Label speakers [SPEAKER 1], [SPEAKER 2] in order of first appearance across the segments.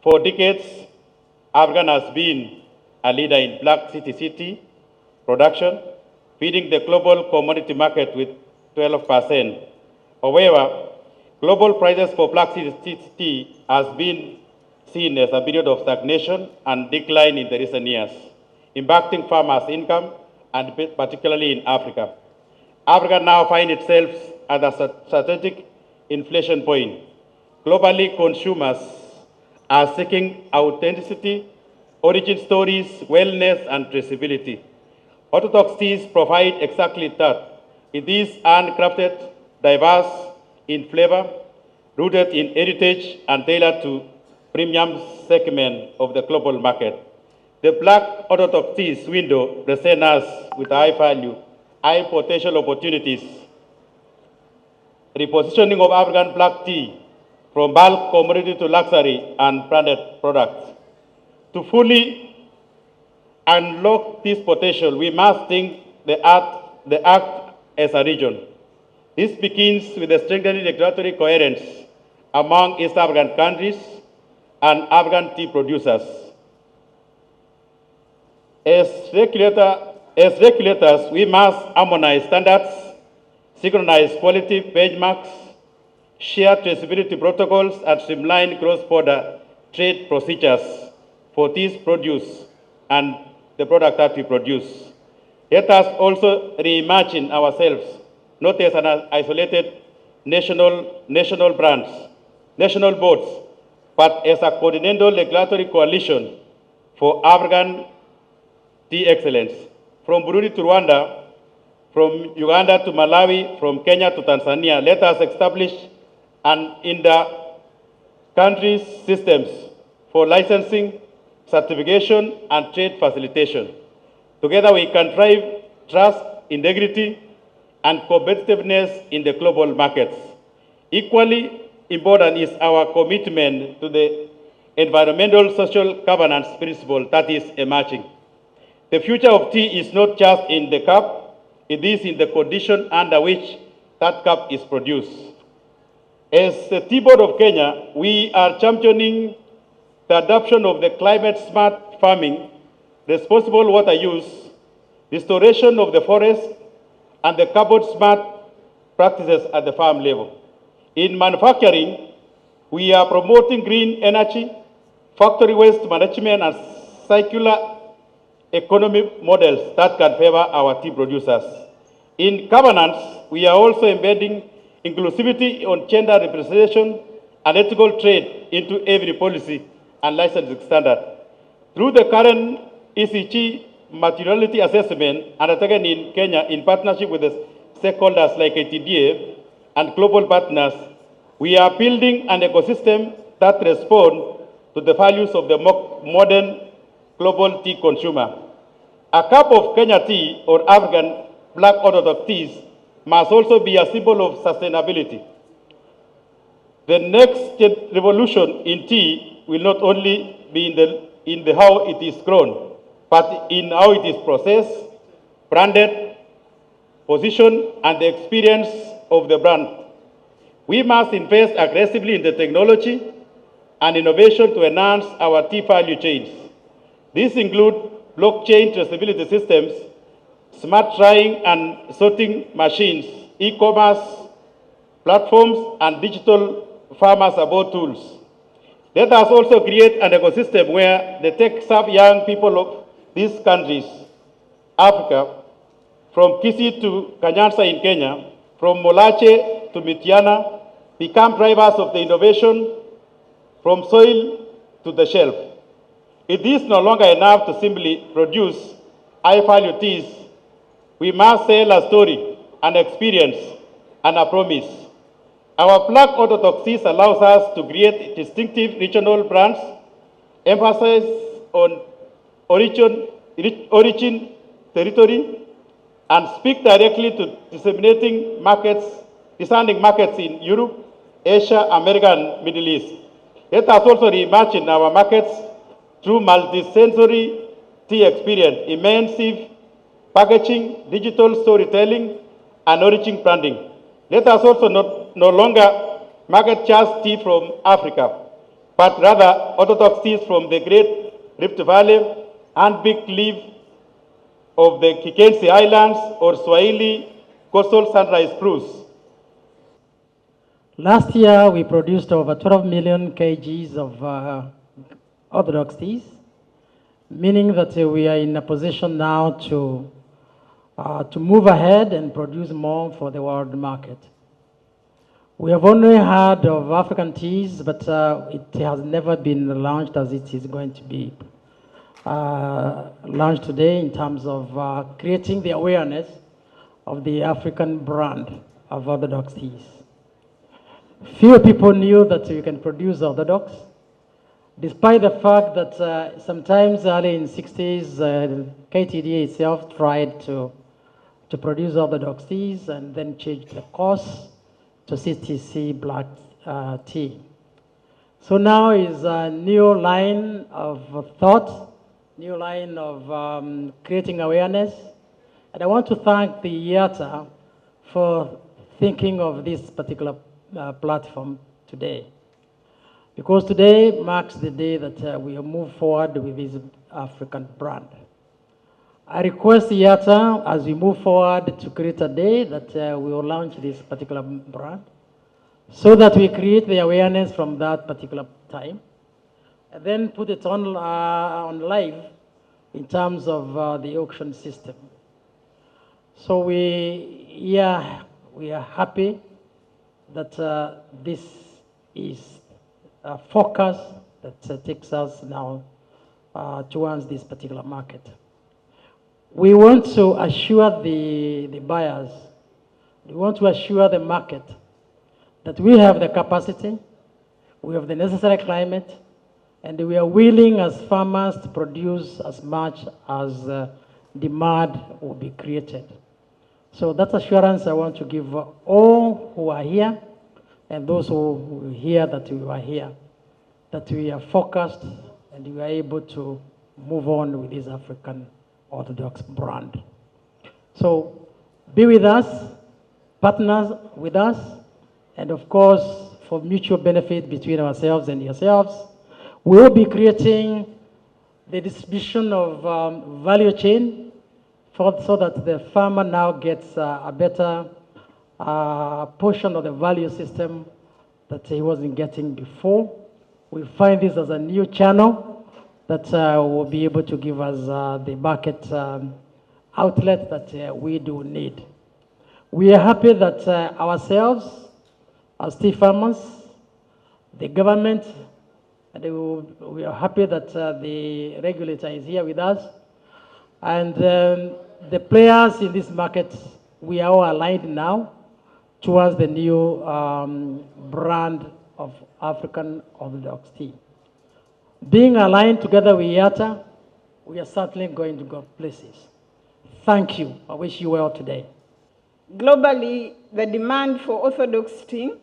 [SPEAKER 1] For decades, Africa has been a leader in black city production, feeding the global commodity market with 12%. However, global prices for black city has been seen as a period of stagnation and decline in the recent years, impacting farmers' income and particularly in Africa. Africa now finds itself at a strategic inflection point. Globally, consumers are seeking authenticity, origin stories, wellness, and traceability. Orthodox teas provide exactly that. It is handcrafted, diverse in flavor, rooted in heritage, and tailored to premium segment of the global market. The Black Orthodox teas window presents us with high value, high potential opportunities. Repositioning of African black tea from bulk commodity to luxury and branded products. To fully unlock this potential, we must think the act as a region. This begins with the strengthening regulatory coherence among East African countries and African tea producers. As regulators, we must harmonize standards, synchronize quality benchmarks, share traceability protocols, and streamline cross-border trade procedures for these produce and the product that we produce. Let us also reimagine ourselves, not as an isolated national boards, but as a continental regulatory coalition for African tea excellence. From Burundi to Rwanda, from Uganda to Malawi, from Kenya to Tanzania, let us establish an inter-country systems for licensing, certification, and trade facilitation. Together we can drive trust, integrity, and competitiveness in the global markets. Equally important is our commitment to the environmental social governance principle that is emerging. The future of tea is not just in the cup, it is in the condition under which that cup is produced. As the Tea Board of Kenya, we are championing the adoption of the climate-smart farming, responsible water use, restoration of the forest, and the carbon-smart practices at the farm level. In manufacturing, we are promoting green energy, factory waste management, and circular economy models that can favor our tea producers. In governance, we are also embedding inclusivity on gender representation and ethical trade into every policy and licensing standard. Through the current ECG materiality assessment undertaken in Kenya in partnership with the stakeholders like ATDA and global partners, we are building an ecosystem that responds to the values of the modern global tea consumer. A cup of Kenya tea or African Black Orthodox teas must also be a symbol of sustainability. The next revolution in tea will not only be in the how it is grown, but in how it is processed, branded, positioned, and the experience of the brand. We must invest aggressively in the technology and innovation to enhance our tea value chains. These include blockchain traceability systems, smart drying and sorting machines, e-commerce platforms, and digital farmer support tools. Let us also create an ecosystem where the tech-savvy young people of these countries, Africa, from Kisii to Kanyansa in Kenya, from Molache to Mitiana, become drivers of the innovation from soil to the shelf. It is no longer enough to simply produce high-value teas. We must sell a story, an experience, and a promise. Our Black Orthodox teas allows us to create distinctive regional brands, emphasize on origin territory, and speak directly to disseminating markets, discerning markets in Europe, Asia, America, and Middle East. Let us also reimagine our markets through multi-sensory tea experience, immersive packaging, digital storytelling, and origin branding. Let us also no longer market just tea from Africa. but rather Orthodox teas from the Great Rift Valley and big leaf of the Kikensi Islands or Swahili coastal sunrise spruce.
[SPEAKER 2] Last year, we produced over 12 million kgs of Orthodox teas, meaning that we are in a position now to move ahead and produce more for the world market. We have only heard of African teas, but it has never been launched as it is going to be launched today in terms of creating the awareness of the African brand of Orthodox teas. Few people knew that you can produce Orthodox, despite the fact that sometimes early in the 60s, KTDA itself tried to produce Orthodox teas and then changed the course to CTC black tea. So now is a new line of thought, new line of creating awareness. And I want to thank the IATA for thinking of this particular platform today. Because today marks the day that we move forward with this African brand. I request IATA, as we move forward, to create a day that we will launch this particular brand, so that we create the awareness from that particular time, and then put it on live in terms of the auction system. So we are happy that this is a focus that takes us now towards this particular market. We want to assure the buyers, we want to assure the market that we have the capacity, we have the necessary climate, and we are willing as farmers to produce as much as demand will be created. So that assurance I want to give all who are here and those who hear that we are here, that we are focused and we are able to move on with this African Orthodox brand. So be with us, partners with us, and of course, for mutual benefit between ourselves and yourselves, we will be creating the distribution of value chain so that the farmer now gets a better portion of the value system that he wasn't getting before. We find this as a new channel that will be able to give us the market outlet that we do need. We are happy that ourselves, as tea farmers, the government, and we are happy that the regulator is here with us, and the players in this market, we are all aligned now towards the new brand of African Orthodox tea. Being aligned together with IATA, we are certainly going to go places. Thank you. I wish you well today.
[SPEAKER 3] Globally, the demand for Orthodox tea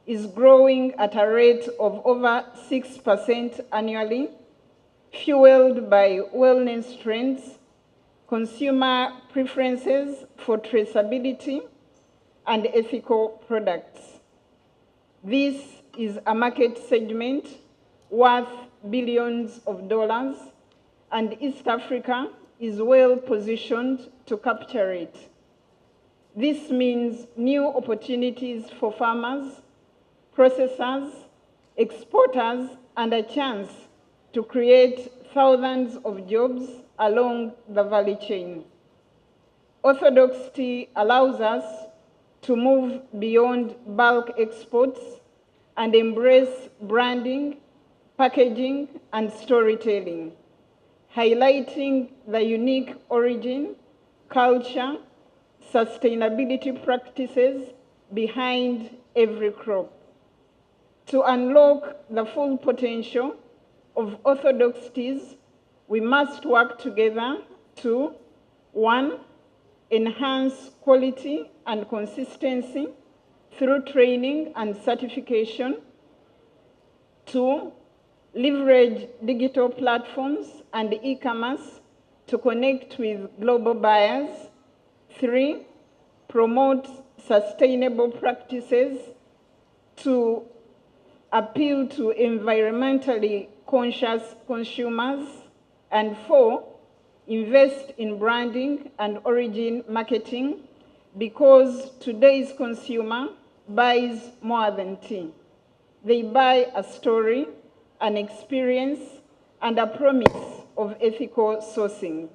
[SPEAKER 3] is growing at a rate of over 6% annually, fueled by wellness trends, consumer preferences for traceability, and ethical products. This is a market segment worth billions of dollars, and East Africa is well positioned to capture it. This means new opportunities for farmers, processors, exporters, and a chance to create thousands of jobs along the value chain. Orthodox tea allows us to move beyond bulk exports and embrace branding, packaging, and storytelling, highlighting the unique origin, culture, sustainability practices behind every crop. To unlock the full potential of Orthodox teas, we must work together to, 1, enhance quality and consistency through training and certification. 2, leverage digital platforms and e-commerce to connect with global buyers. 3, promote sustainable practices to appeal to environmentally conscious consumers. And 4, invest in branding and origin marketing, because today's consumer buys more than tea. They buy a story, an experience, and a promise of ethical sourcing.